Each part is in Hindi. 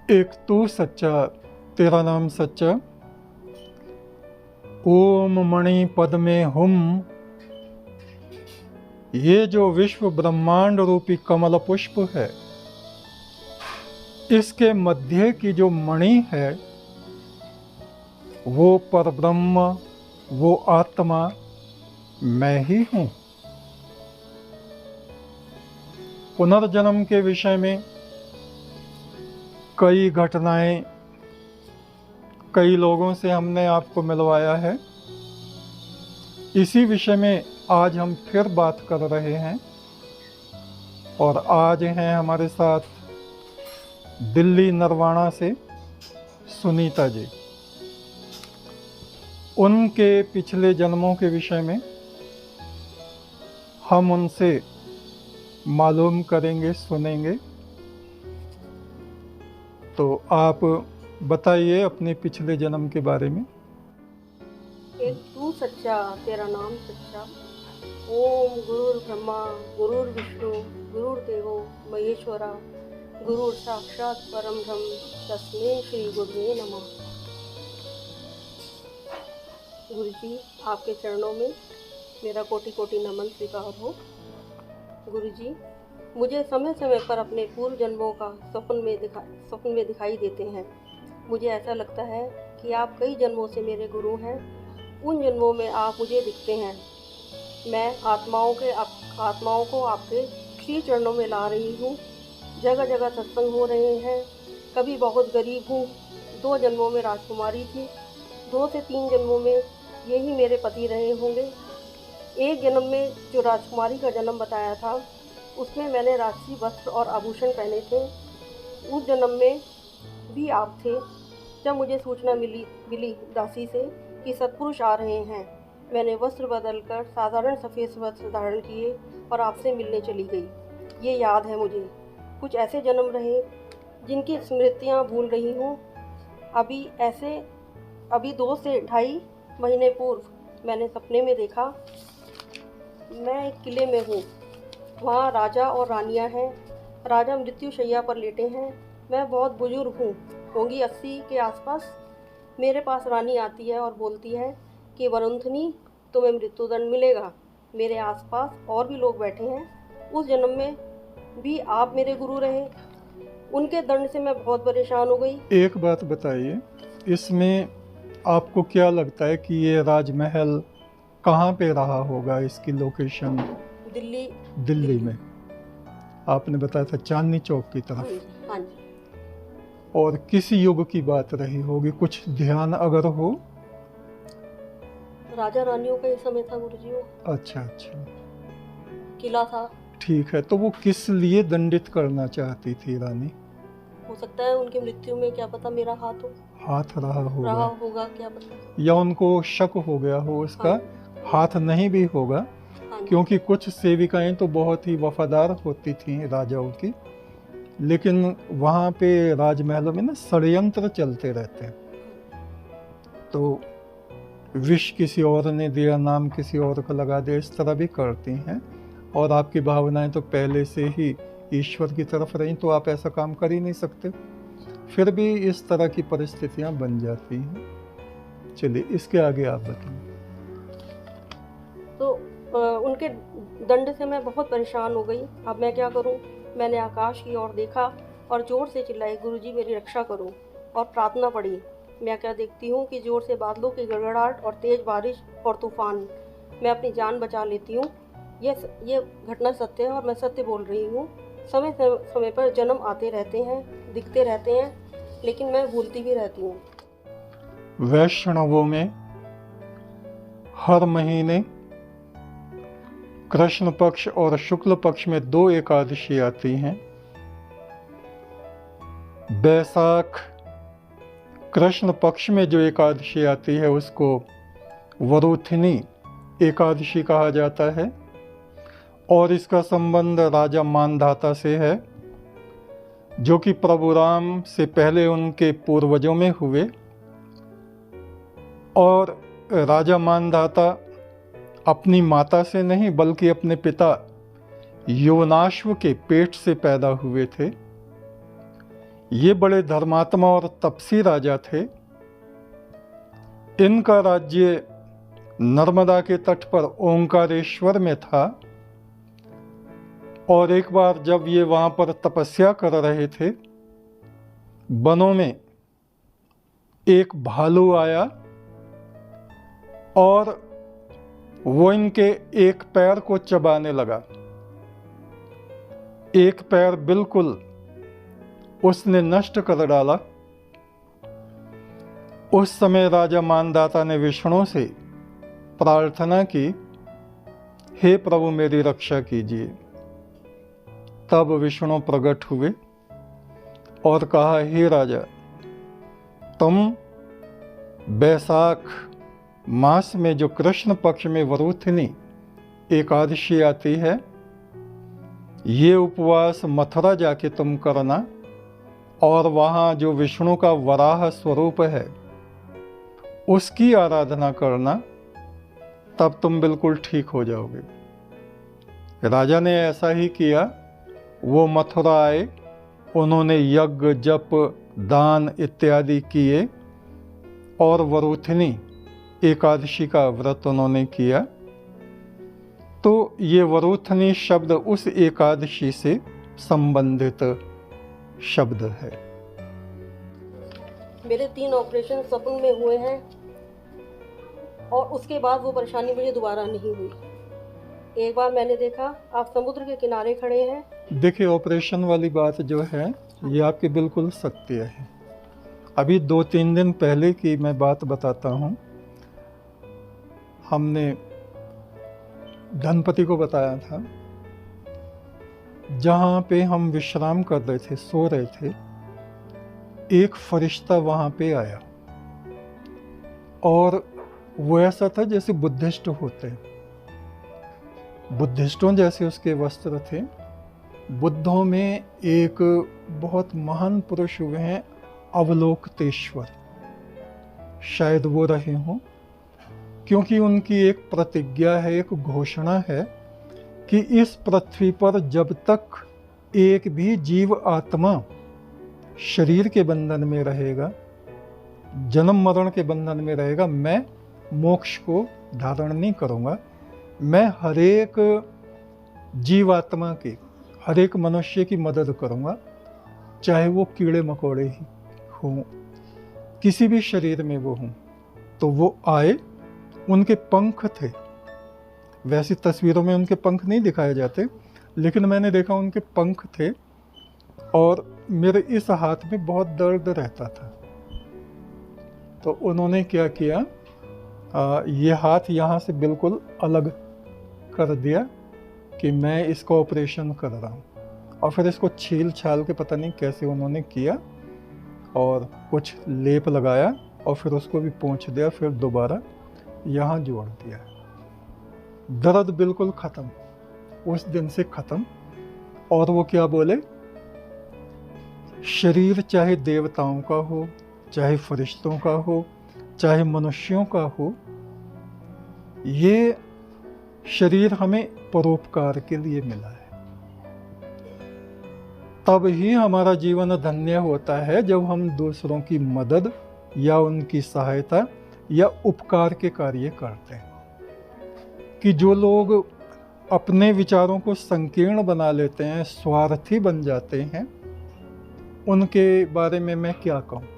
एक तू सच्चा, तेरा नाम सच्चा। ओम मणि पद में हुम, ये जो विश्व ब्रह्मांड रूपी कमल पुष्प है, इसके मध्य की जो मणि है, वो परब्रह्म, वो आत्मा मैं ही हूं। पुनर्जन्म के विषय में कई घटनाएं, कई लोगों से हमने आपको मिलवाया है। इसी विषय में आज हम फिर बात कर रहे हैं। और आज हैं हमारे साथ दिल्ली नरवाणा से सुनीता जी। उनके पिछले जन्मों के विषय में हम उनसे मालूम करेंगे, सुनेंगे। तो आप बताइए अपने पिछले जन्म के बारे में। एक तू सच्चा, तेरा नाम सच्चा। ओम गुरुर् ब्रह्मा गुरुर् विष्णु गुरुर्देवो महेश्वरा, गुरुर साक्षात परम ब्रह्म, तस्मै श्री गुरुवे नमः। गुरु जी, आपके चरणों में मेरा कोटि कोटि नमन स्वीकार हो। गुरु जी, मुझे समय समय पर अपने पूर्व जन्मों का स्वप्न में दिखाई देते हैं। मुझे ऐसा लगता है कि आप कई जन्मों से मेरे गुरु हैं। उन जन्मों में आप मुझे दिखते हैं। मैं आत्माओं को आपके श्री चरणों में ला रही हूँ। जगह जगह सत्संग हो रहे हैं। कभी बहुत गरीब हूँ, 2 जन्मों में राजकुमारी थी, 2 से 3 जन्मों में यही मेरे पति रहे होंगे। एक जन्म में जो राजकुमारी का जन्म बताया था, उसमें मैंने राजसी वस्त्र और आभूषण पहने थे। उस जन्म में भी आप थे। जब मुझे सूचना मिली दासी से कि सत्पुरुष आ रहे हैं, मैंने वस्त्र बदलकर साधारण सफ़ेद वस्त्र धारण किए और आपसे मिलने चली गई। ये याद है मुझे। कुछ ऐसे जन्म रहे जिनकी स्मृतियाँ भूल रही हूँ। अभी 2 से ढाई महीने पूर्व मैंने सपने में देखा, मैं एक किले में हूँ। वहाँ राजा और रानियाँ हैं। राजा मृत्यु शैया पर लेटे हैं। मैं बहुत बुजुर्ग हूँ, होंगी 80 के आसपास। मेरे पास रानी आती है और बोलती है कि वरुंधनी, तुम्हें मृत्युदंड मिलेगा। मेरे आसपास और भी लोग बैठे हैं। उस जन्म में भी आप मेरे गुरु रहे। उनके दंड से मैं बहुत परेशान हो गई। एक बात बताइए, इसमें आपको क्या लगता है कि ये राजमहल कहाँ पे रहा होगा? इसकी लोकेशन दिल्ली में आपने बताया था, चांदनी चौक की तरफ। हाँ जी। और किस युग की बात रही होगी? कुछ ध्यान अगर हो। राजा रानियों का ही समय था गुरुजी। अच्छा, किला था। ठीक है। तो वो किस लिए दंडित करना चाहती थी रानी? हो सकता है उनकी मृत्यु में क्या पता मेरा हाथ रहा होगा, क्या पता। या उनको शक हो गया हो उसका। हाँ। हाथ नहीं भी होगा। हाँ। क्योंकि कुछ सेविकाएं तो बहुत ही वफादार होती थी राजाओं की, लेकिन वहाँ पे राजमहलों में ना षड्यंत्र चलते रहते हैं। तो विष किसी और ने दिया, नाम किसी और का लगा दिया, इस तरह भी करती हैं। और आपकी भावनाएं तो पहले से ही ईश्वर की तरफ रही, तो आप ऐसा काम कर ही नहीं सकते। फिर भी इस तरह की परिस्थितियां बन जाती हैं। चलिए, इसके आगे आप बताएं। तो उनके दंड से मैं बहुत परेशान हो गई। अब मैं क्या करूं? मैंने आकाश की ओर देखा और जोर से चिल्लाई, गुरुजी मेरी रक्षा करो, और प्रार्थना पड़ी। मैं क्या देखती हूँ कि जोर से बादलों की गड़गड़ाहट और तेज़ बारिश और तूफान। मैं अपनी जान बचा लेती हूँ। ये घटना सत्य है और मैं सत्य बोल रही हूँ। समय समय पर जन्म आते रहते हैं, दिखते रहते हैं, लेकिन मैं भूलती भी रहती हूँ। वैष्णवों में हर महीने कृष्ण पक्ष और शुक्ल पक्ष में 2 एकादशी आती हैं। बैसाख कृष्ण पक्ष में जो एकादशी आती है उसको वरुथिनी एकादशी कहा जाता है, और इसका संबंध राजा मानधाता से है, जो कि प्रभु राम से पहले उनके पूर्वजों में हुए। और राजा मानधाता अपनी माता से नहीं, बल्कि अपने पिता योनाश्व के पेट से पैदा हुए थे। ये बड़े धर्मात्मा और तपसी राजा थे। इनका राज्य नर्मदा के तट पर ओंकारेश्वर में था। और एक बार जब ये वहां पर तपस्या कर रहे थे, वनों में एक भालू आया और वो इनके एक पैर को चबाने लगा। एक पैर बिल्कुल उसने नष्ट कर डाला। उस समय राजा मानदाता ने विष्णु से प्रार्थना की, हे प्रभु मेरी रक्षा कीजिए। तब विष्णु प्रकट हुए और कहा, हे राजा, तुम बैसाख मास में जो कृष्ण पक्ष में वरुथिनी एकादशी आती है, ये उपवास मथुरा जाके तुम करना और वहाँ जो विष्णु का वराह स्वरूप है उसकी आराधना करना, तब तुम बिल्कुल ठीक हो जाओगे। राजा ने ऐसा ही किया। वो मथुरा आए, उन्होंने यज्ञ जप दान इत्यादि किए और वरुथिनी एकादशी का व्रत उन्होंने किया। तो ये वरुथिनी शब्द उस एकादशी से संबंधित शब्द है। मेरे 3 ऑपरेशन सपन में हुए हैं और उसके बाद वो परेशानी मुझे दोबारा नहीं हुई। एक बार मैंने देखा आप समुद्र के किनारे खड़े हैं। देखिए, ऑपरेशन वाली बात जो है ये आपकी बिल्कुल सत्य है। अभी 2-3 दिन पहले की मैं बात बताता हूँ। हमने धनपति को बताया था, जहाँ पे हम विश्राम कर रहे थे, सो रहे थे, एक फरिश्ता वहाँ पे आया और वो ऐसा था जैसे बुद्धिस्ट होते हैं। बुद्धिस्टों जैसे उसके वस्त्र थे। बुद्धों में एक बहुत महान पुरुष हुए हैं, अवलोकतेश्वर, शायद वो रहे हों, क्योंकि उनकी एक प्रतिज्ञा है, एक घोषणा है कि इस पृथ्वी पर जब तक एक भी जीव आत्मा शरीर के बंधन में रहेगा, जन्म मरण के बंधन में रहेगा, मैं मोक्ष को धारण नहीं करूँगा। मैं हर एक जीवात्मा की, हर एक मनुष्य की मदद करूँगा, चाहे वो कीड़े मकोड़े ही हों, किसी भी शरीर में वो हों। तो वो आए, उनके पंख थे। वैसी तस्वीरों में उनके पंख नहीं दिखाए जाते, लेकिन मैंने देखा उनके पंख थे और मेरे इस हाथ में बहुत दर्द रहता था। तो उन्होंने क्या किया, ये हाथ यहाँ से बिल्कुल अलग कर दिया कि मैं इसका ऑपरेशन कर रहा हूँ, और फिर इसको छील छाल के पता नहीं कैसे उन्होंने किया और कुछ लेप लगाया और फिर उसको भी पोंछ दिया, फिर दोबारा यहाँ जोड़ दिया। दर्द बिल्कुल ख़त्म, उस दिन से ख़त्म। और वो क्या बोले, शरीर चाहे देवताओं का हो, चाहे फरिश्तों का हो, चाहे मनुष्यों का हो, ये शरीर हमें परोपकार के लिए मिला है। तब ही हमारा जीवन धन्य होता है जब हम दूसरों की मदद या उनकी सहायता या उपकार के कार्य करते हैं। कि जो लोग अपने विचारों को संकीर्ण बना लेते हैं, स्वार्थी बन जाते हैं, उनके बारे में मैं क्या कहूँ।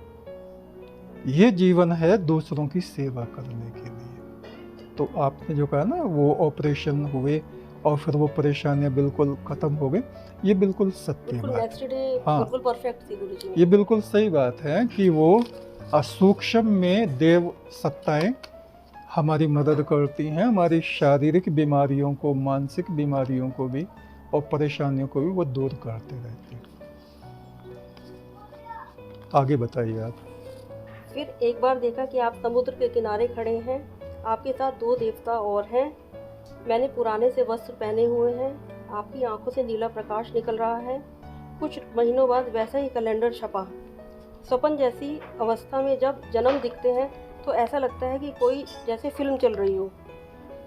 ये जीवन है दूसरों की सेवा करने के लिए। तो आपने जो कहा ना, वो ऑपरेशन हुए और फिर वो परेशानियां बिल्कुल खत्म हो गई, ये बिल्कुल सत्य बात। नेक्स्ट डे हाँ, बिल्कुल परफेक्ट थी गुरुजी। ये बिल्कुल सही बात है कि वो सूक्ष्म में देव सत्ताएं हमारी मदद करती हैं, हमारी शारीरिक बीमारियों को, मानसिक बीमारियों को भी और परेशानियों को भी वो दूर करते रहते हैं। आगे बताइए आप। फिर एक बार देखा कि आप समुद्र के किनारे खड़े हैं, आपके साथ 2 देवता और हैं। मैंने पुराने से वस्त्र पहने हुए हैं, आपकी आंखों से नीला प्रकाश निकल रहा है। कुछ महीनों बाद वैसा ही कैलेंडर छपा। सपन जैसी अवस्था में जब जन्म दिखते हैं तो ऐसा लगता है कि कोई जैसे फिल्म चल रही हो।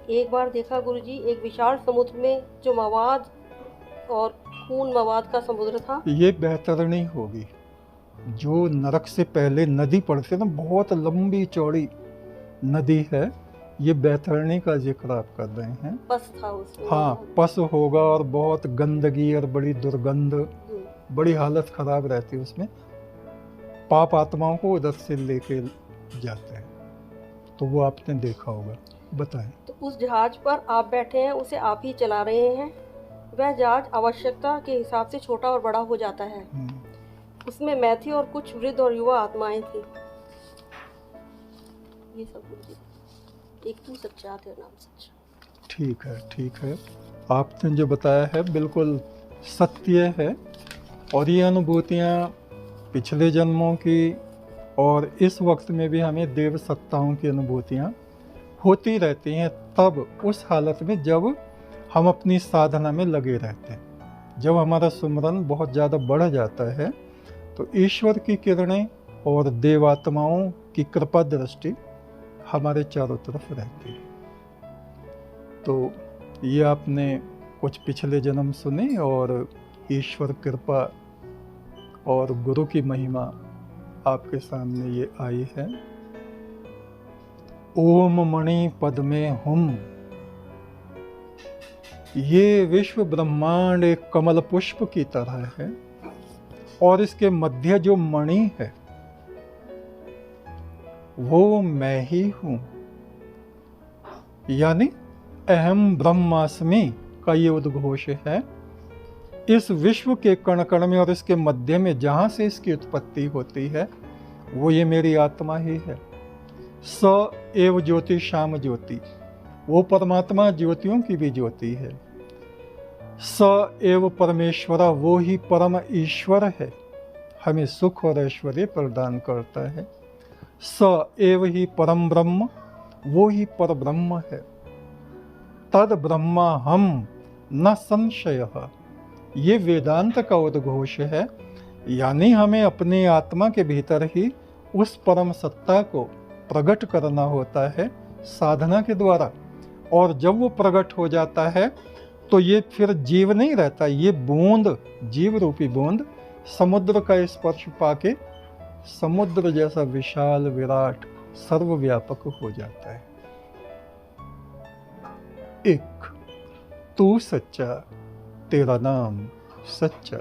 एक बार देखा गुरुजी, एक विशाल समुद्र में जो मवाद और खून मवाद का समुद्र था। ये बेहतर नहीं होगी, जो नरक से पहले नदी पड़ती है ना, बहुत लंबी चौड़ी नदी है, ये बैतरणी का जिक्र आप कर रहे हैं। पस था उसमें। हाँ, पस होगा और बहुत गंदगी और बड़ी दुर्गंध, बड़ी हालत खराब रहती है उसमें। पाप आत्माओं को उधर से लेके जाते हैं, तो वो आपने देखा होगा। बताएं। तो उस जहाज पर आप बैठे हैं, उसे आप ही चला रहे हैं। वह जहाज आवश्यकता के हिसाब से छोटा और बड़ा हो जाता है। उसमें मैं थी और कुछ वृद्ध और युवा आत्माएं थी। ये सब गुरुजी, एक तू सच्चा तेरा नाम सच्चा। ठीक है, ठीक है। आपने जो बताया है बिल्कुल सत्य है, और ये अनुभूतियाँ पिछले जन्मों की और इस वक्त में भी हमें देव सत्ताओं की अनुभूतियाँ होती रहती हैं, तब उस हालत में जब हम अपनी साधना में लगे रहते हैं। जब हमारा सुमरन बहुत ज़्यादा बढ़ जाता है तो ईश्वर की किरणें और देवात्माओं की कृपा दृष्टि हमारे चारों तरफ रहती है। तो ये आपने कुछ पिछले जन्म सुने, और ईश्वर कृपा और गुरु की महिमा आपके सामने ये आई है। ओम मणि पद में हुम, ये विश्व ब्रह्मांड एक कमल पुष्प की तरह है, और इसके मध्य जो मणि है वो मैं ही हूं। यानी अहम ब्रह्मास्मि का ये उद्घोष है। इस विश्व के कण कण में और इसके मध्य में जहां से इसकी उत्पत्ति होती है, वो ये मेरी आत्मा ही है। स एव ज्योति श्याम ज्योति, वो परमात्मा ज्योतियों की भी ज्योति है। स एव परमेश्वरा, वो ही परम ईश्वर है, हमें सुख और ऐश्वर्य प्रदान करता है। स एव ही परम ब्रह्म, वो ही पर ब्रह्म है। तद ब्रह्मा हम न संशयः, ये वेदांत का उद्घोष है। यानी हमें अपनी आत्मा के भीतर ही उस परम सत्ता को प्रकट करना होता है साधना के द्वारा, और जब वो प्रकट हो जाता है तो ये फिर जीव नहीं रहता, ये बूंद, जीव रूपी बूंद समुद्र का स्पर्श पाके समुद्र जैसा विशाल विराट सर्वव्यापक हो जाता है। एक, तू सच्चा तेरा नाम सच्चा।